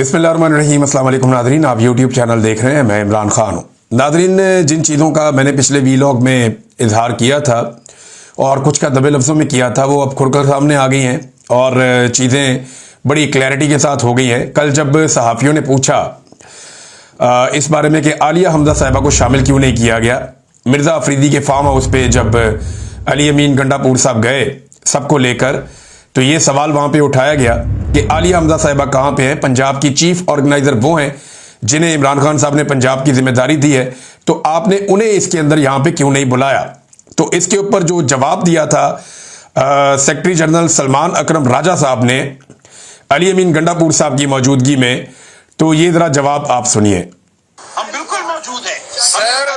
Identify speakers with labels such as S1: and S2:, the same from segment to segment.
S1: बिस्मिल्लाहिर्रहमानिर्रहीम। अस्सलाम वालेकुम नादरीन, आप यूट्यूब चैनल देख रहे हैं, मैं इमरान खान हूँ। नादरीन, जिन चीज़ों का मैंने पिछले वीलॉग में इजहार किया था और कुछ का दबे लफ्ज़ों में किया था, वो अब खुलकर सामने आ गई हैं और चीज़ें बड़ी क्लैरिटी के साथ हो गई हैं। कल जब सहाफ़ियों ने पूछा इस बारे में कि आलिया हमजा साहिबा को शामिल क्यों नहीं किया गया, मिर्ज़ा अफरीदी के फार्म हाउस पे जब अली अमीन गंडापुर साहब गए सबको लेकर, तो ये सवाल वहाँ पे उठाया गया कि आलिया हमजा साहिबा कहाँ पे हैं। पंजाब की चीफ ऑर्गेनाइजर वो हैं जिन्हें इमरान खान साहब ने पंजाब की जिम्मेदारी दी है, तो आपने उन्हें इसके अंदर यहाँ पे क्यों नहीं बुलाया। तो इसके ऊपर जो जवाब दिया था सेक्रेटरी जनरल सलमान अकरम राजा साहब ने अली अमीन गंडापुर साहब की मौजूदगी में, तो ये जरा जवाब आप सुनिए।
S2: हम बिल्कुल मौजूद हैं सर।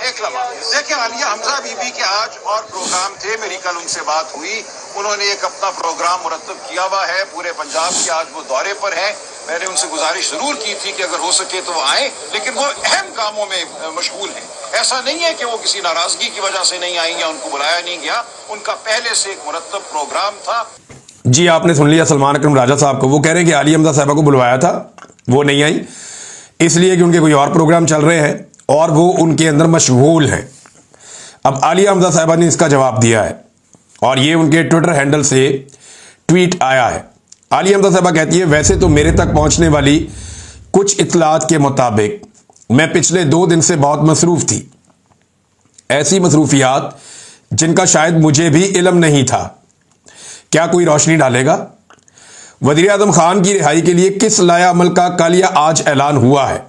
S2: एक लम्हा देखिए, आलिया हमजा बीबी के आज और प्रोग्राम थे, मेरी कल उनसे बात हुई, उन्होंने एक अपना प्रोग्राम मुरतब किया हुआ है पूरे पंजाब के, आज वो दौरे पर हैं। मैंने उनसे गुजारिश जरूर की थी कि अगर हो सके तो वो आए, लेकिन वो अहम कामों में मशगूल हैं। ऐसा नहीं है कि वो किसी नाराजगी की वजह से नहीं आई या उनको बुलाया नहीं गया, उनका पहले से एक मुरतब प्रोग्राम था।
S1: जी, आपने सुन लिया सलमान अकरम राजा साहब को। वो कह रहे हैं कि आलिया हमजा साहिबा को बुलवाया था, वो नहीं आई इसलिए कि उनके कोई और प्रोग्राम चल रहे हैं और वो उनके अंदर मशगूल हैं। अब आलिया हमजा साहिबा ने इसका जवाब दिया है और ये उनके ट्विटर हैंडल से ट्वीट आया है। आलिया हमजा साहिबा कहती है, वैसे तो मेरे तक पहुंचने वाली कुछ इत्तलात के मुताबिक मैं पिछले 2 दिन से बहुत मसरूफ थी, ऐसी मसरूफियात जिनका शायद मुझे भी इल्म नहीं था। क्या कोई रोशनी डालेगा? वज़ीर आज़म खान की रिहाई के लिए किस लाया अमल का कल या आज ऐलान हुआ है?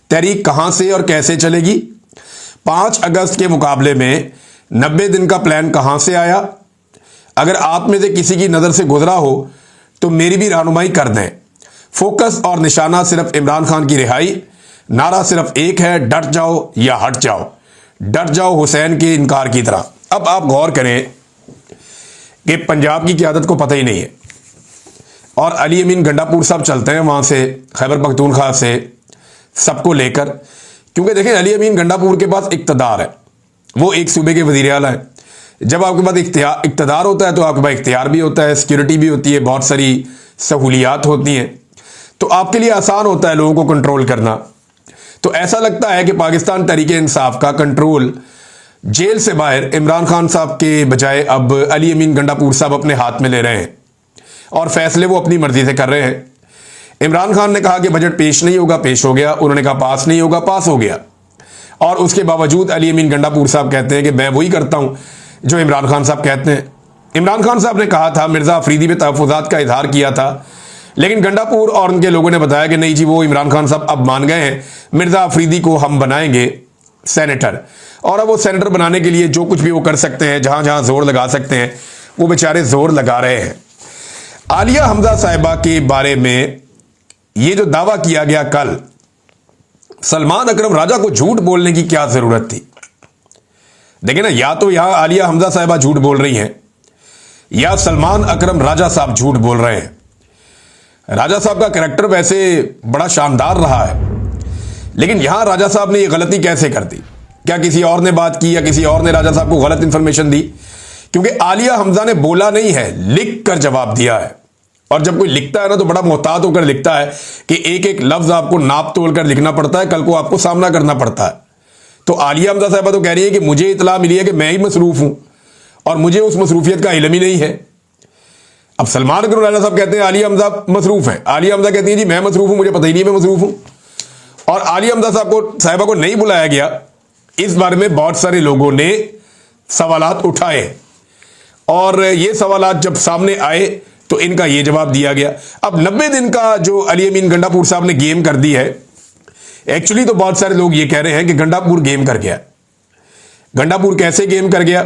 S1: तहरीक कहां से और कैसे चलेगी? 5 अगस्त के मुकाबले में 90 दिन का प्लान कहां से आया? अगर आप में से किसी की नज़र से गुजरा हो तो मेरी भी रहनुमाई कर दें। फोकस और निशाना सिर्फ इमरान खान की रिहाई, नारा सिर्फ एक है, डट जाओ या हट जाओ। डट जाओ हुसैन के इनकार की तरह। अब आप गौर करें कि पंजाब की क़यादत को पता ही नहीं है और अली अमीन गंडापुर साहब चलते हैं वहाँ से, खैबर पख्तूनख्वा से, सबको लेकर। क्योंकि देखें, अली अमीन गंडापुर के पास इक़्तिदार है, वो एक सूबे के वज़ीर आला हैं। जब आपके पास इक़्तिदार होता है तो आपके पास इख्तियार भी होता है, सिक्योरिटी भी होती है, बहुत सारी सहूलियात होती हैं, तो आपके लिए आसान होता है लोगों को कंट्रोल करना। तो ऐसा लगता है कि पाकिस्तान तहरीक इंसाफ का कंट्रोल जेल से बाहर इमरान खान साहब के बजाय अब अली अमीन गंडापुर साहब अपने हाथ में ले रहे हैं और फैसले वो अपनी मर्जी से कर रहे हैं। इमरान खान ने कहा कि बजट पेश नहीं होगा, पेश हो गया। उन्होंने कहा पास नहीं होगा, पास हो गया। और उसके बावजूद अली अमीन गंडापुर साहब कहते हैं कि मैं वही करता हूं जो इमरान खान साहब कहते हैं। इमरान खान साहब ने कहा था, मिर्ज़ा अफरीदी पे तहफ़्फ़ुज़ात का इजहार किया था, लेकिन गंडापुर और उनके लोगों ने बताया कि नहीं जी, वो इमरान खान साहब अब मान गए हैं, मिर्ज़ा अफरीदी को हम बनाएंगे सेनेटर। और अब वो सेनेटर बनाने के लिए जो कुछ भी वो कर सकते हैं, जहां जहां जोर लगा सकते हैं, वो बेचारे जोर लगा रहे हैं। आलिया हमजा साहिबा के बारे में ये जो दावा किया गया कल, सलमान अकरम राजा को झूठ बोलने की क्या जरूरत थी? देखिए ना, या तो यहां आलिया हमजा साहिबा झूठ बोल रही हैं या सलमान अकरम राजा साहब झूठ बोल रहे हैं। राजा साहब का कैरेक्टर वैसे बड़ा शानदार रहा है, लेकिन यहां राजा साहब ने यह गलती कैसे कर दी? क्या किसी और ने बात की या किसी और ने राजा साहब को गलत इंफॉर्मेशन दी? क्योंकि आलिया हमजा ने बोला नहीं है, लिख कर जवाब दिया है। और जब कोई लिखता है ना, तो बड़ा मोहतात होकर लिखता है कि एक एक लफ्ज आपको नाप तोल कर लिखना पड़ता है, कल को आपको सामना करना पड़ता है। तो आलिया हमजा साहिबा तो कह रही है कि मुझे इतला मिली है कि मैं ही मसरूफ हूं और मुझे उस मसरूफियत का इल्म ही नहीं है। अब सलमान अकरम राजा साहब कहते हैं आलिया हमजा मसरूफ है, आलिया हमजा कहती है जी मैं मसरूफ हूं, मुझे पता ही नहीं मैं मसरूफ हूं। और आलिया हमजा साहिबा को नहीं बुलाया गया, इस बारे में बहुत सारे लोगों ने सवालात उठाए और ये सवालात जब सामने आए तो इनका ये जवाब दिया गया। अब 90 दिन का जो अली अमीन गंडापुर साहब ने गेम कर दी है, एक्चुअली तो बहुत सारे लोग ये कह रहे हैं कि गंडापुर गेम कर गया। गंडापुर कैसे गेम कर गया?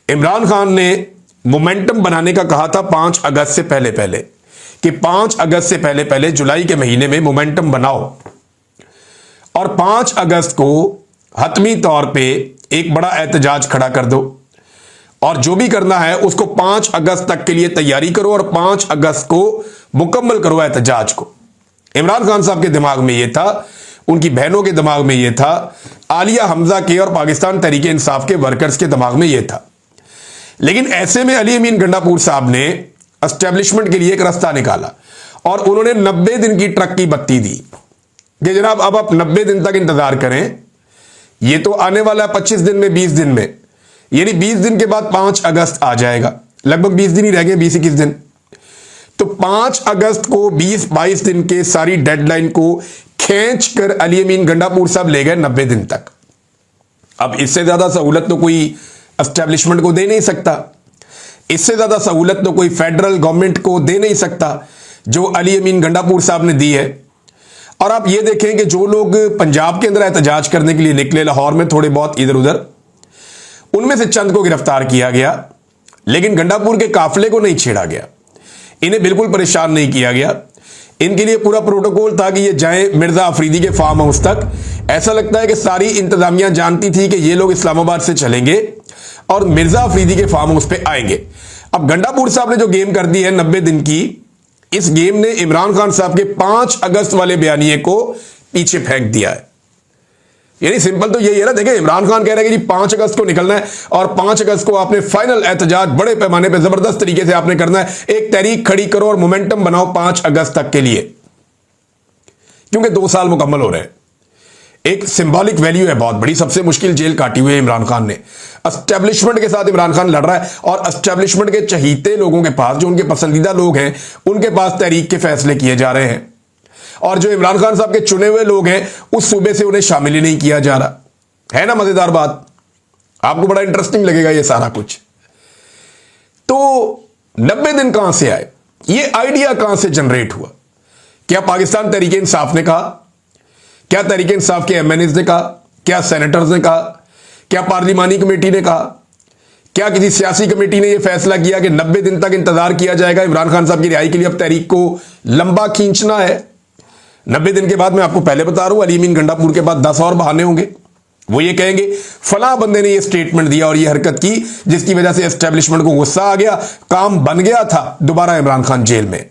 S1: इमरान खान ने मोमेंटम बनाने का कहा था 5 अगस्त से पहले पहले, कि 5 अगस्त से पहले पहले जुलाई के महीने में मोमेंटम बनाओ और 5 अगस्त को हतमी तौर पे एक बड़ा एहतजाज खड़ा कर दो और जो भी करना है उसको 5 अगस्त तक के लिए तैयारी करो और 5 अगस्त को मुकम्मल करो एहतजाज को। इमरान खान साहब के दिमाग में यह था, उनकी बहनों के दिमाग में यह था, आलिया हमजा के और पाकिस्तान तहरीक इंसाफ के वर्कर्स के दिमाग में यह था। लेकिन ऐसे में अली अमीन गंडापुर साहब ने एस्टेब्लिशमेंट के लिए एक रास्ता निकाला और उन्होंने 90 दिन की ट्रक की बत्ती दी कि जनाब अब आप 90 दिन तक इंतजार करें, ये तो आने वाला है 25 दिन में, 20 दिन में, यानी 20 दिन के बाद 5 अगस्त आ जाएगा, लगभग 20 दिन ही रह गए, 20-21 दिन। तो 5 अगस्त को 20-22 दिन के सारी डेडलाइन को खींच कर अली अमीन गंडापुर साहब ले गए 90 दिन तक। अब इससे ज्यादा सहूलत तो कोई एस्टेब्लिशमेंट को दे नहीं सकता, इससे ज्यादा सहूलत तो कोई फेडरल गवर्नमेंट को दे नहीं सकता जो अली अमीन गंडापुर साहब ने दी है। और आप ये देखें कि जो लोग पंजाब के अंदर एहतजाज करने के लिए निकले, लाहौर में थोड़े बहुत इधर उधर, उनमें से चंद को गिरफ्तार किया गया, लेकिन गंडापुर के काफिले को नहीं छेड़ा गया, इन्हें बिल्कुल परेशान नहीं किया गया। इनके लिए पूरा प्रोटोकॉल था कि ये जाएं मिर्जा अफरीदी के फार्म हाउस तक। ऐसा लगता है कि सारी इंतजामिया जानती थी कि ये लोग इस्लामाबाद से चलेंगे और मिर्जा अफरीदी के फार्म हाउस पे आएंगे। अब गंडापुर साहब ने जो गेम कर दी है 90 दिन की, इस गेम ने इमरान खान साहब के 5 अगस्त वाले बयानिए को पीछे फेंक दिया है। यानी सिंपल तो यही है ना, देखिए इमरान खान कह रहे हैं कि 5 अगस्त को निकलना है और 5 अगस्त को आपने फाइनल एहतजाज बड़े पैमाने पे जबरदस्त तरीके से आपने करना है, एक तहरीक खड़ी करो और मोमेंटम बनाओ 5 अगस्त तक के लिए, क्योंकि 2 साल मुकम्मल हो रहे हैं। एक सिंबॉलिक वैल्यू है बहुत बड़ी, सबसे मुश्किल जेल काटी हुई है इमरान खान ने। एस्टेब्लिशमेंट के साथ इमरान खान लड़ रहा है और एस्टेब्लिशमेंट के चहीते लोगों के पास, जो उनके पसंदीदा लोग हैं, उनके पास तहरीक के फैसले किए जा रहे हैं और जो इमरान खान साहब के चुने हुए लोग हैं उस सूबे से उन्हें शामिल ही नहीं किया जा रहा है। ना मजेदार बात, आपको बड़ा इंटरेस्टिंग लगेगा ये सारा कुछ। तो 90 दिन कहां से आए, ये आइडिया कहां से जनरेट हुआ? क्या पाकिस्तान तहरीक इंसाफ ने कहा? क्या तहरीक इंसाफ के एमएनएस ने कहा? क्या सेनेटर्स ने कहा? क्या पार्लिमानी कमेटी ने कहा? क्या किसी सियासी कमेटी ने यह फैसला किया कि 90 दिन तक इंतजार किया जाएगा इमरान खान साहब की रिहाई के लिए, अब तहरीक को लंबा खींचना है? 90 दिन के बाद, मैं आपको पहले बता रहा हूं, अली अमीन गंडापुर के बाद 10 और बहाने होंगे। वो ये कहेंगे फला बंदे ने ये स्टेटमेंट दिया और ये हरकत की जिसकी वजह से एस्टेब्लिशमेंट को गुस्सा आ गया, काम बन गया था, दोबारा इमरान खान जेल में।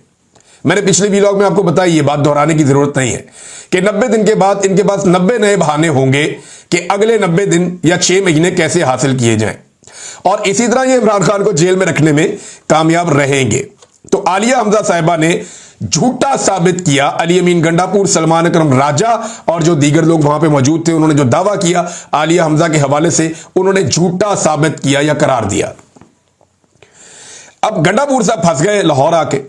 S1: मैंने पिछले व्लॉग में आपको बताया, ये बात दोहराने की जरूरत नहीं है कि 90 दिन के बाद इनके पास 90 नए बहाने होंगे कि अगले 90 दिन या 6 महीने कैसे हासिल किए जाएं, और इसी तरह ये इमरान खान को जेल में रखने में कामयाब रहेंगे। तो आलिया हमजा साहिबा ने झूठा साबित किया, अली अमीन गंडापुर, सलमान अकरम राजा और जो दीगर लोग वहां पे मौजूद थे, उन्होंने जो दावा किया आलिया हमजा के हवाले से, उन्होंने झूठा साबित किया या करार दिया। अब गंडापुर साहब फंस गए लाहौर आके।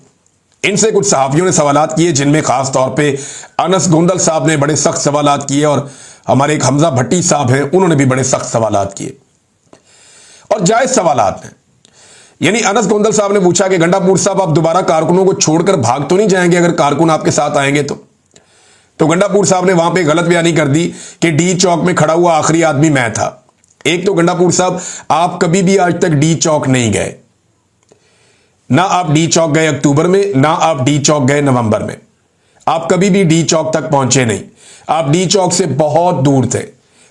S1: इनसे कुछ सहाफियों ने सवालात किए, जिनमें खास तौर पे अनस गोंदल साहब ने बड़े सख्त सवालात किए और हमारे एक हमजा भट्टी साहब हैं, उन्होंने भी बड़े सख्त सवालात किए और जायज सवालात हैं। यानी अनस गोंदल साहब ने पूछा कि गंडापुर साहब आप दोबारा कारकुनों को छोड़कर भाग तो नहीं जाएंगे अगर कारकुन आपके साथ आएंगे तो गंडापुर साहब ने वहां पे गलत बयानी कर दी कि डी चौक में खड़ा हुआ आखिरी आदमी मैं था। एक तो गंडापुर साहब, आप कभी भी आज तक डी चौक नहीं गए, ना आप डी चौक गए अक्टूबर में, ना आप डी चौक गए नवंबर में, आप कभी भी डी चौक तक पहुंचे नहीं। आप डी चौक से बहुत दूर थे।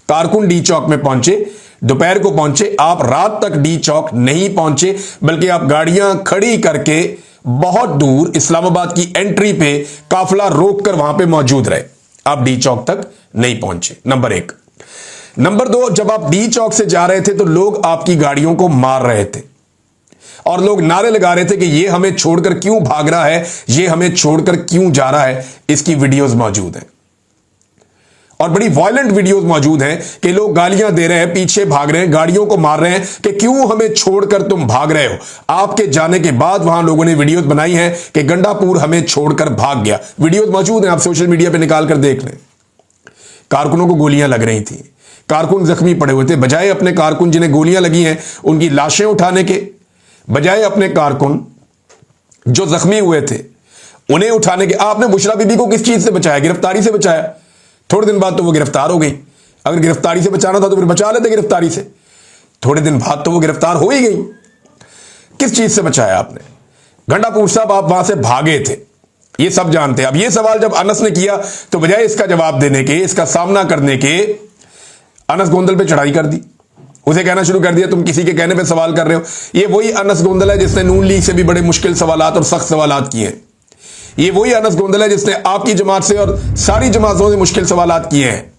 S1: कारकुन डी चौक में पहुंचे, दोपहर को पहुंचे, आप रात तक डी चौक नहीं पहुंचे, बल्कि आप गाड़ियां खड़ी करके बहुत दूर इस्लामाबाद की एंट्री पे काफिला रोककर वहां पे मौजूद रहे। आप डी चौक तक नहीं पहुंचे, नंबर 1। नंबर 2, जब आप डी चौक से जा रहे थे तो लोग आपकी गाड़ियों को मार रहे थे और लोग नारे लगा रहे थे कि ये हमें छोड़कर क्यों भाग रहा है, ये हमें छोड़कर क्यों जा रहा है। इसकी वीडियोस मौजूद हैं और बड़ी वायलेंट वीडियोस मौजूद हैं कि लोग गालियां दे रहे हैं, पीछे भाग रहे हैं, गाड़ियों को मार रहे हैं कि क्यों हमें छोड़कर तुम भाग रहे हो। आपके जाने के बाद वहां लोगों ने वीडियोस बनाई हैं कि गंडापुर हमें छोड़कर भाग गया। वीडियोस मौजूद हैं, आप सोशल मीडिया पे निकाल कर देख लें। कारकुनों को गोलियां लग रही थी, कारकुन जख्मी पड़े हुए थे। बजाय अपने कारकुन जिन्हें गोलियां लगी हैं उनकी लाशें उठाने के, बजाय अपने कारकुन जो जख्मी हुए थे उन्हें उठाने के, आपने बुशरा बीबी को किस चीज से बचाया? गिरफ्तारी से बचाया। थोड़े दिन बाद तो वो गिरफ्तार हो गई। अगर गिरफ्तारी से बचाना था तो फिर बचा लेते गिरफ्तारी से। थोड़े दिन बाद तो वो गिरफ्तार हो ही गई। किस चीज से बचाया आपने? गंडापुर साहब आप वहां से भागे थे, ये सब जानते हैं। अब ये सवाल जब अनस ने किया तो बजाय इसका जवाब देने के, इसका सामना करने के, अनस गोंदल पे चढ़ाई कर दी। उसे कहना शुरू कर दिया तुम किसी के कहने पे सवाल कर रहे हो। ये वही अनस गोंदल है जिसने नून लीग से भी बड़े मुश्किल सवालात और सख्त सवालात किए हैं। ये वही अनस गोंदल है जिसने आपकी जमात से और सारी जमातों से मुश्किल सवालात किए हैं।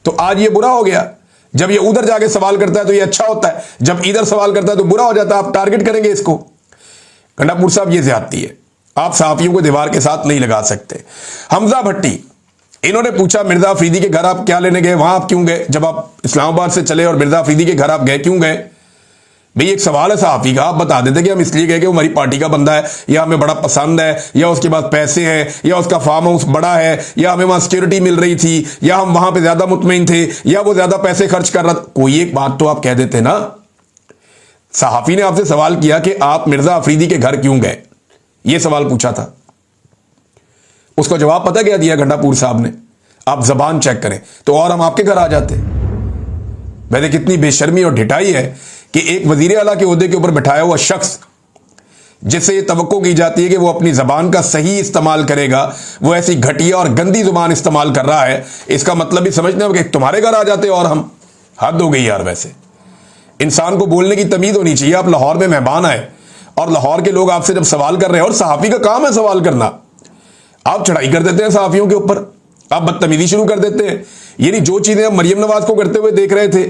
S1: तो आज ये बुरा हो गया, जब ये उधर जाके सवाल करता है तो ये अच्छा होता है, जब इधर सवाल करता है तो बुरा हो जाता है। आप टारगेट करेंगे इसको। गंडापुर साहब ये ज्यादती है, आप सहाफियों को दीवार के साथ नहीं लगा सकते। हमजा भट्टी, इन्होंने पूछा मिर्जा अफरीदी के घर आप क्या लेने गए, वहां आप क्यों गए, जब आप इस्लामाबाद से चले और मिर्जा अफरीदी के घर आप गए, क्यों गए? भाई एक सवाल है सहाफी का, आप बता देते कि हम इसलिए गए कि वो हमारी पार्टी का बंदा है, या हमें बड़ा पसंद है, या उसके पास पैसे हैं, या उसका फार्म हाउस बड़ा है, या हमें वहां सिक्योरिटी मिल रही थी, या हम वहां पे ज्यादा मुतमईन थे, या वो ज्यादा पैसे खर्च कर रहा था। कोई एक बात तो आप कह देते ना। सहाफी ने आपसे सवाल किया कि आप मिर्जा अफरीदी के घर क्यों गए, यह सवाल पूछा था। उसका जवाब पता क्या दिया गंडापुर साहब ने? आप जबान चेक करें तो और हम आपके घर आ जाते। वैसे कितनी बेशर्मी और ढिठाई है कि एक वजीर आला के ओहदे के ऊपर बैठाया हुआ शख्स, जिससे ये तवक्को की जाती है कि वो अपनी जबान का सही इस्तेमाल करेगा, वो ऐसी घटिया और गंदी जुबान इस्तेमाल कर रहा है। इसका मतलब ही समझते हो कि तुम्हारे घर आ जाते और हम। हद हो गई यार। वैसे इंसान को बोलने की तमीज होनी चाहिए। आप लाहौर में मेहमान आए और लाहौर के लोग आपसे जब सवाल कर रहे हैं, और सहाफी का काम है सवाल करना, आप चढ़ाई कर देते हैं सहाफियों के ऊपर, आप बदतमीजी शुरू कर देते हैं। यानी जो चीजें हम मरियम नवाज को करते हुए देख रहे थे,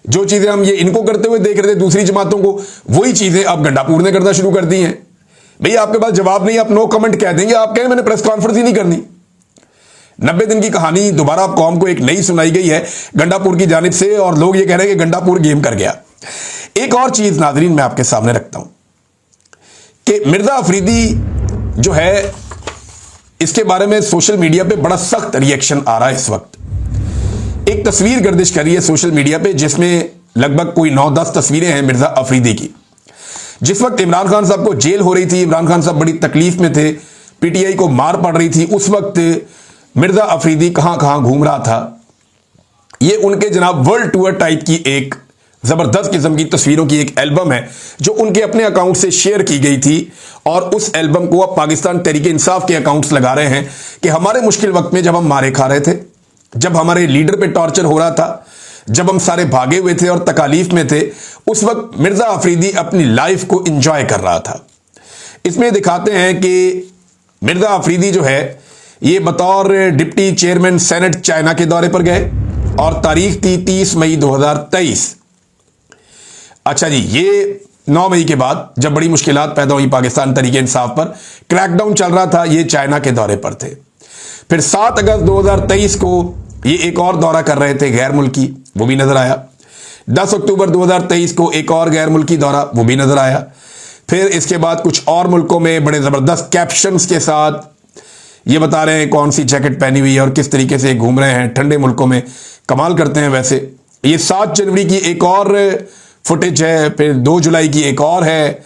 S1: जो चीजें हम ये इनको करते हुए देख रहे थे दूसरी जमातों को, वही चीजें अब गंडापुर ने करना शुरू कर दी हैं। भैया आपके पास जवाब नहीं, आप नो कमेंट कह देंगे, आप कहें मैंने प्रेस कॉन्फ्रेंस ही नहीं करनी। 90 दिन की कहानी दोबारा आप कौम को एक नई सुनाई गई है गंडापुर की जानिब से, और लोग ये कह रहे हैं कि गंडापुर गेम कर गया। एक और चीज नाजरीन मैं आपके सामने रखता हूं कि मिर्जा अफरीदी जो है, इसके बारे में सोशल मीडिया पे बड़ा सख्त रिएक्शन आ रहा है इस वक्त। एक तस्वीर गर्दिश कर रही है सोशल मीडिया पे, जिसमें लगभग कोई 9-10 तस्वीरें हैं मिर्जा अफरीदी की। जिस वक्त इमरान खान साहब को जेल हो रही थी, इमरान खान साहब बड़ी तकलीफ में थे, पीटीआई को मार पड़ रही थी, उस वक्त मिर्जा अफरीदी कहां कहां घूम रहा था। ये उनके जनाब वर्ल्ड टूर टाइप की एक जबरदस्त किस्म की तस्वीरों की एक एल्बम है जो उनके अपने अकाउंट से शेयर की गई थी, और उस एल्बम को अब पाकिस्तान तहरीक इंसाफ के अकाउंट्स लगा रहे हैं कि हमारे मुश्किल वक्त में जब हम मारे खा रहे थे, जब हमारे लीडर पे टॉर्चर हो रहा था, जब हम सारे भागे हुए थे और तकालीफ में थे, उस वक्त मिर्जा अफरीदी अपनी लाइफ को एंजॉय कर रहा था। इसमें दिखाते हैं कि मिर्जा अफरीदी जो है ये बतौर डिप्टी चेयरमैन सेनेट चाइना के दौरे पर गए, और तारीख थी 30 मई 2023। अच्छा जी, ये 9 मई के बाद जब बड़ी मुश्किलात पैदा हुई पाकिस्तान तहरीक इंसाफ पर, क्रैकडाउन चल रहा था, ये चाइना के दौरे पर थे। फिर 7 अगस्त 2023 को ये एक और दौरा कर रहे थे गैर मुल्की, वो भी नजर आया। 10 अक्टूबर 2023 को एक और गैर मुल्की दौरा, वो भी नजर आया। फिर इसके बाद कुछ और मुल्कों में बड़े जबरदस्त कैप्शंस के साथ ये बता रहे हैं कौन सी जैकेट पहनी हुई है और किस तरीके से घूम रहे हैं ठंडे मुल्कों में। कमाल करते हैं। वैसे ये 7 जनवरी की एक और फुटेज है, फिर 2 जुलाई की एक और है,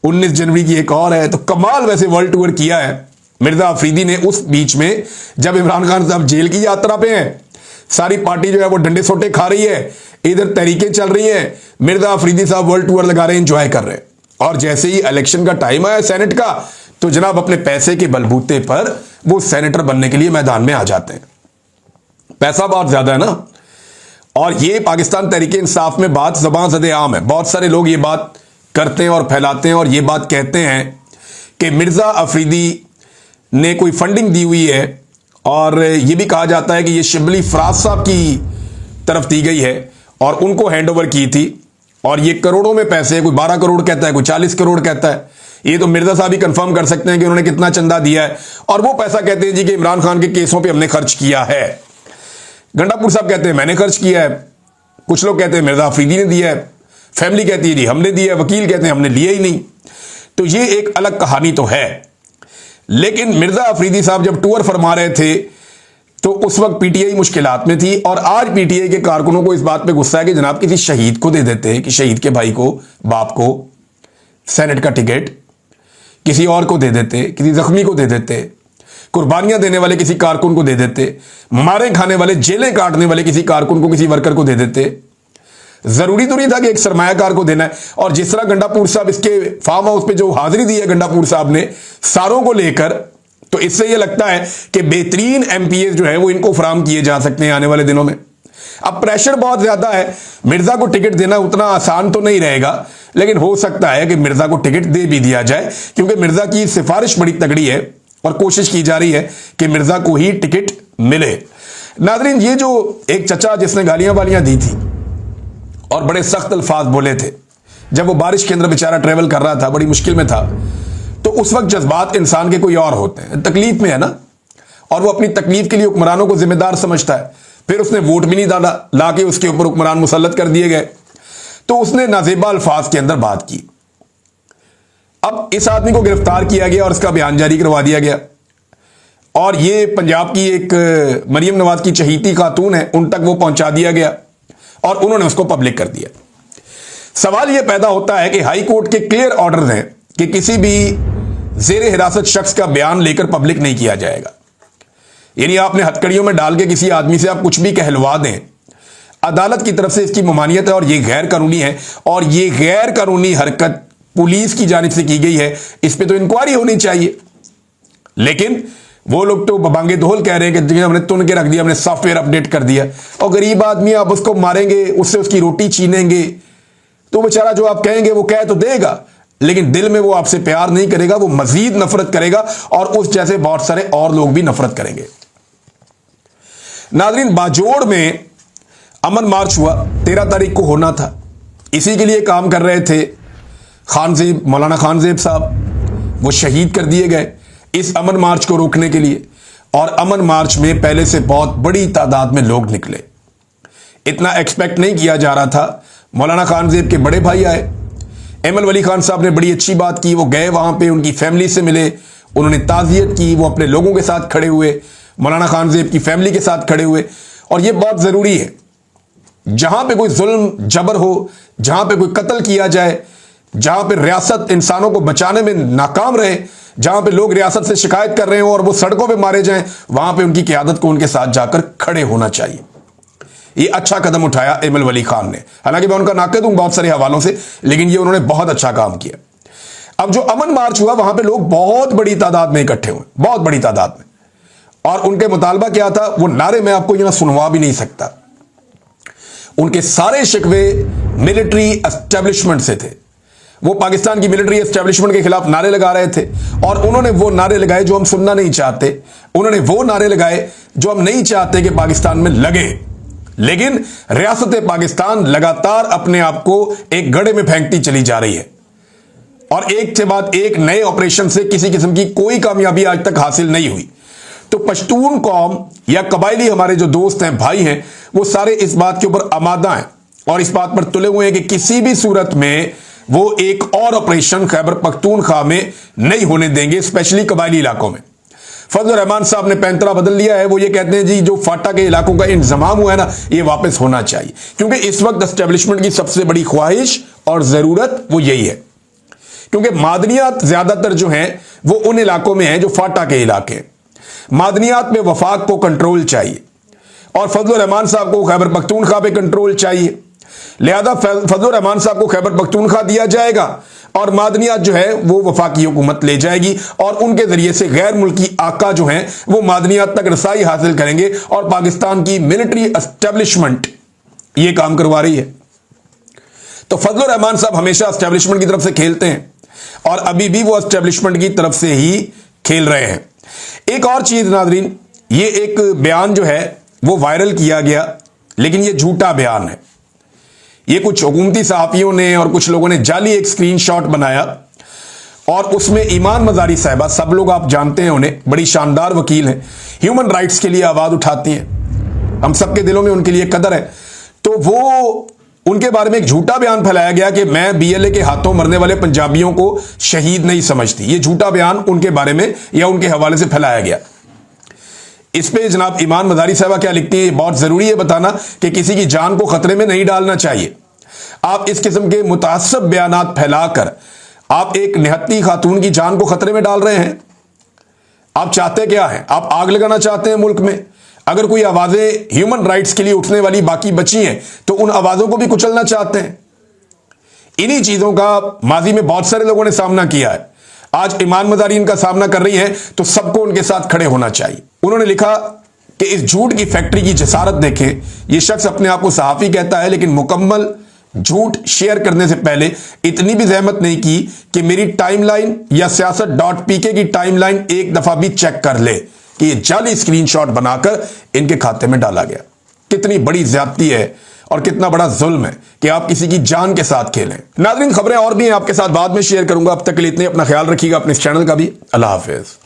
S1: 19 जनवरी की एक और है। तो कमाल वैसे वर्ल्ड टूर किया है मिर्जा अफरीदी ने उस बीच में, जब इमरान खान साहब जेल की यात्रा पे हैं, सारी पार्टी जो है वो डंडे सोटे खा रही है, इधर तहरीकें चल रही हैं, मिर्जा अफरीदी साहब वर्ल्ड टूर लगा रहे हैं, एंजॉय कर रहे हैं। और जैसे ही इलेक्शन का टाइम आया सेनेट का, तो जनाब अपने पैसे के बलबूते पर वो सेनेटर बनने के लिए मैदान में आ जाते हैं। पैसा बहुत ज्यादा है ना, और ये पाकिस्तान तहरीक इंसाफ में बात ज़बान ज़दे आम है। बहुत सारे लोग ये बात करते हैं और फैलाते हैं और ये बात कहते हैं कि मिर्जा अफरीदी ने कोई फंडिंग दी हुई है, और ये भी कहा जाता है कि ये शिबली फराज साहब की तरफ दी गई है और उनको हैंड ओवर की थी, और ये करोड़ों में पैसे, कोई 12 करोड़ कहता है, कोई 40 करोड़ कहता है। ये तो मिर्जा साहब ही कंफर्म कर सकते हैं कि उन्होंने कितना चंदा दिया है, और वो पैसा कहते हैं जी कि इमरान खान के केसों पर हमने खर्च किया है। गंडापुर साहब कहते हैं मैंने खर्च किया है, कुछ लोग कहते हैं मिर्जा अफरीदी ने दिया है, फैमिली कहती है जी हमने दिया है, वकील कहते हैं हमने लिया ही नहीं। तो ये एक अलग कहानी तो है। लेकिन मिर्जा अफरीदी साहब जब टूर फरमा रहे थे तो उस वक्त पीटीआई मुश्किलात में थी, और आज पीटीआई के कारकुनों को इस बात पे गुस्सा है कि जनाब किसी शहीद को दे देते हैं, कि शहीद के भाई को, बाप को सेनेट का टिकट किसी और को दे देते, किसी जख्मी को दे देते, कुर्बानियां देने वाले किसी कारकुन को दे देते, मारे खाने वाले, जेलें काटने वाले किसी कारकुन को, किसी वर्कर को दे देते। जरूरी तो नहीं था कि एक सरमायाकार को देना है। और जिस तरह गंडापुर साहब इसके फार्म हाउस पे जो हाजिरी दी है गंडापुर साहब ने सारों को लेकर, तो इससे यह लगता है कि बेहतरीन एमपीए जो है वो इनको फराम किए जा सकते हैं आने वाले दिनों में। अब प्रेशर बहुत ज्यादा है, मिर्जा को टिकट देना उतना आसान तो नहीं रहेगा, लेकिन हो सकता है कि मिर्जा को टिकट दे भी दिया जाए, क्योंकि मिर्जा की सिफारिश बड़ी तगड़ी है और कोशिश की जा रही है कि मिर्जा को ही टिकट मिले। नादरीन, ये जो एक चचा जिसने गालियां वालियां दी थी और बड़े सख्त अल्फाज बोले थे, जब वो बारिश के अंदर बेचारा ट्रेवल कर रहा था, बड़ी मुश्किल में था, तो उस वक्त जज्बात इंसान के कोई और होते हैं, तकलीफ में है ना, और वो अपनी तकलीफ के लिए हुक्मरानों को जिम्मेदार समझता है। फिर उसने वोट भी नहीं डाला, लाके उसके ऊपर हुक्मरान मुसल्लत कर दिए गए, तो उसने नाजेबा अल्फाज के अंदर बात की। अब इस आदमी को गिरफ्तार किया गया और इसका बयान जारी करवा दिया गया, और ये पंजाब की एक मरियम नवाज की चहीती खातून है, उन तक वो पहुंचा दिया गया और उन्होंने उसको पब्लिक कर दिया। सवाल यह पैदा होता है कि हाई कोर्ट के क्लियर ऑर्डर हैं कि किसी भी जेर हिरासत शख्स का बयान लेकर पब्लिक नहीं किया जाएगा। यानी आपने हथकड़ियों में डाल के किसी आदमी से आप कुछ भी कहलवा दें, अदालत की तरफ से इसकी ममानियत है और यह गैर कानूनी है, और यह गैर कानूनी हरकत पुलिस की जानिब से की गई है, इस पर तो इंक्वायरी होनी चाहिए। लेकिन वो लोग तो बबांगे धोल कह रहे हैं कि हमने तुन के रख दिया, हमने सॉफ्टवेयर अपडेट कर दिया, और गरीब आदमी आप उसको मारेंगे, उससे उसकी रोटी छीनेंगे, तो बेचारा जो आप कहेंगे वो कह तो देगा, लेकिन दिल में वो आपसे प्यार नहीं करेगा, वो मजीद नफरत करेगा, और उस जैसे बहुत सारे और लोग भी नफरत करेंगे। नाज़रीन, बाजोड़ में अमन मार्च हुआ, 13 तारीख को होना था। इसी के लिए काम कर रहे थे खानजेब, मौलाना खानजेब साहब, वो शहीद कर दिए गए इस अमन मार्च को रोकने के लिए। और अमन मार्च में पहले से बहुत बड़ी तादाद में लोग निकले, इतना एक्सपेक्ट नहीं किया जा रहा था। मौलाना खानजेब के बड़े भाई आए, एमएल वली खान साहब ने बड़ी अच्छी बात की, वो गए वहां पे, उनकी फैमिली से मिले, उन्होंने ताज़ियत की, वो अपने लोगों के साथ खड़े हुए, मौलाना खानजेब की फैमिली के साथ खड़े हुए। और ये बहुत ज़रूरी है, जहां पे कोई जुल्म जबर हो, जहां पे कोई कत्ल किया जाए, जहां पे रियासत इंसानों को बचाने में नाकाम रहे, जहां पे लोग रियासत से शिकायत कर रहे हो और वो सड़कों पे मारे जाएं, वहां पे उनकी क़यादत को उनके साथ जाकर खड़े होना चाहिए। ये अच्छा कदम उठाया एमएल वली खान ने, हालांकि मैं उनका नाक़िद हूं बहुत सारे हवालों से, लेकिन ये उन्होंने बहुत अच्छा काम किया। अब जो अमन मार्च हुआ, वहां पे लोग बहुत बड़ी तादाद में इकट्ठे हुए, बहुत बड़ी तादाद में, और उनके मुतालबा क्या था, वो नारे मैं आपको यहां सुनवा भी नहीं सकता। उनके सारे शिकवे मिलिट्री एस्टेब्लिशमेंट से थे। वो पाकिस्तान की मिलिट्री एस्टेब्लिशमेंट के खिलाफ नारे लगा रहे थे, और उन्होंने वो नारे लगाए जो हम सुनना नहीं चाहते, उन्होंने वो नारे लगाए जो हम नहीं चाहते कि पाकिस्तान में लगे। लेकिन रियासत पाकिस्तान लगातार अपने आप को एक गड्ढे में फेंकती चली जा रही है, और एक के बाद एक नए ऑपरेशन से किसी किस्म की कोई कामयाबी आज तक हासिल नहीं हुई। तो पश्तून कौम या कबायली हमारे जो दोस्त हैं, भाई हैं, वो सारे इस बात के ऊपर आमादा हैं और इस बात पर तुले हुए हैं कि किसी भी सूरत में वो एक और ऑपरेशन खैबर पख्तूनख्वा में नहीं होने देंगे, स्पेशली कबायली इलाकों में। फजल रहमान साहब ने पैंतरा बदल लिया है, वो ये कहते हैं जी जो फाटा के इलाकों का इंतजाम हुआ है ना, ये वापस होना चाहिए, क्योंकि इस वक्त एस्टेब्लिशमेंट की सबसे बड़ी ख्वाहिश और जरूरत वो यही है, क्योंकि मादनियात ज्यादातर जो हैं वो उन इलाकों में हैं जो फाटा के इलाके हैं। मादनियात में वफाक को कंट्रोल चाहिए, और फजल रहमान साहब को खैबर पख्तूनख्वा पे कंट्रोल चाहिए, लिहाजा फजल रहमान साहब को खैबर पख्तूनख्वा दिया जाएगा, और मादनियात जो है वो वफाकी हुकूमत ले जाएगी, और उनके जरिए से गैर मुल्की आका जो हैं वो मादनियात तक रसाई हासिल करेंगे, और पाकिस्तान की मिलिट्री एस्टेब्लिशमेंट ये काम करवा रही है। तो फजल रहमान साहब हमेशा एस्टेब्लिशमेंट की तरफ से खेलते हैं, और अभी भी वो एस्टेब्लिशमेंट की तरफ से ही खेल रहे हैं। एक और चीज नाजरीन, ये एक बयान जो है वो वायरल किया गया, लेकिन ये झूठा बयान है। ये कुछ हुकूमती सहाफियों ने और कुछ लोगों ने जाली एक स्क्रीनशॉट बनाया, और उसमें ईमान मजारी साहिबा, सब लोग आप जानते हैं उन्हें, बड़ी शानदार वकील हैं, ह्यूमन राइट्स के लिए आवाज उठाती हैं, हम सबके दिलों में उनके लिए कदर है। तो वो उनके बारे में एक झूठा बयान फैलाया गया कि मैं बीएलए के हाथों मरने वाले पंजाबियों को शहीद नहीं समझती। ये झूठा बयान उनके बारे में या उनके हवाले से फैलाया गया। इस पे जनाब ईमान मजारी साहबा क्या लिखती है, बहुत जरूरी है बताना कि किसी की जान को खतरे में नहीं डालना चाहिए। आप इस किस्म के मुतासब बयानात फैलाकर आप एक निहत्ती खातून की जान को खतरे में डाल रहे हैं। आप चाहते क्या हैं? आप आग लगाना चाहते हैं मुल्क में? अगर कोई आवाजें ह्यूमन राइट्स के लिए उठने वाली बाकी बची हैं तो उन आवाजों को भी कुचलना चाहते हैं। इन्हीं चीजों का माजी में बहुत सारे लोगों ने सामना किया है। आज ईमान मजारी इनका सामना कर रही हैं, तो सबको उनके साथ खड़े होना चाहिए। उन्होंने लिखा कि इस झूठ की फैक्ट्री की जसारत देखें। यह शख्स अपने आप को सहाफी कहता है, लेकिन मुकम्मल झूठ शेयर करने से पहले इतनी भी जहमत नहीं की कि मेरी टाइमलाइन या siyaasat.pk की टाइमलाइन एक दफा भी चेक कर ले कि यह जाली स्क्रीनशॉट बनाकर इनके खाते में डाला गया। कितनी बड़ी ज्यादती है और कितना बड़ा जुल्म है कि आप किसी की जान के साथ खेलें। नाज़रीन, खबरें और भी हैं, आपके साथ बाद में शेयर करूंगा। अब तक के लिए इतने, अपना ख्याल रखिएगा, अपने इस चैनल का भी। अल्लाह हाफिज।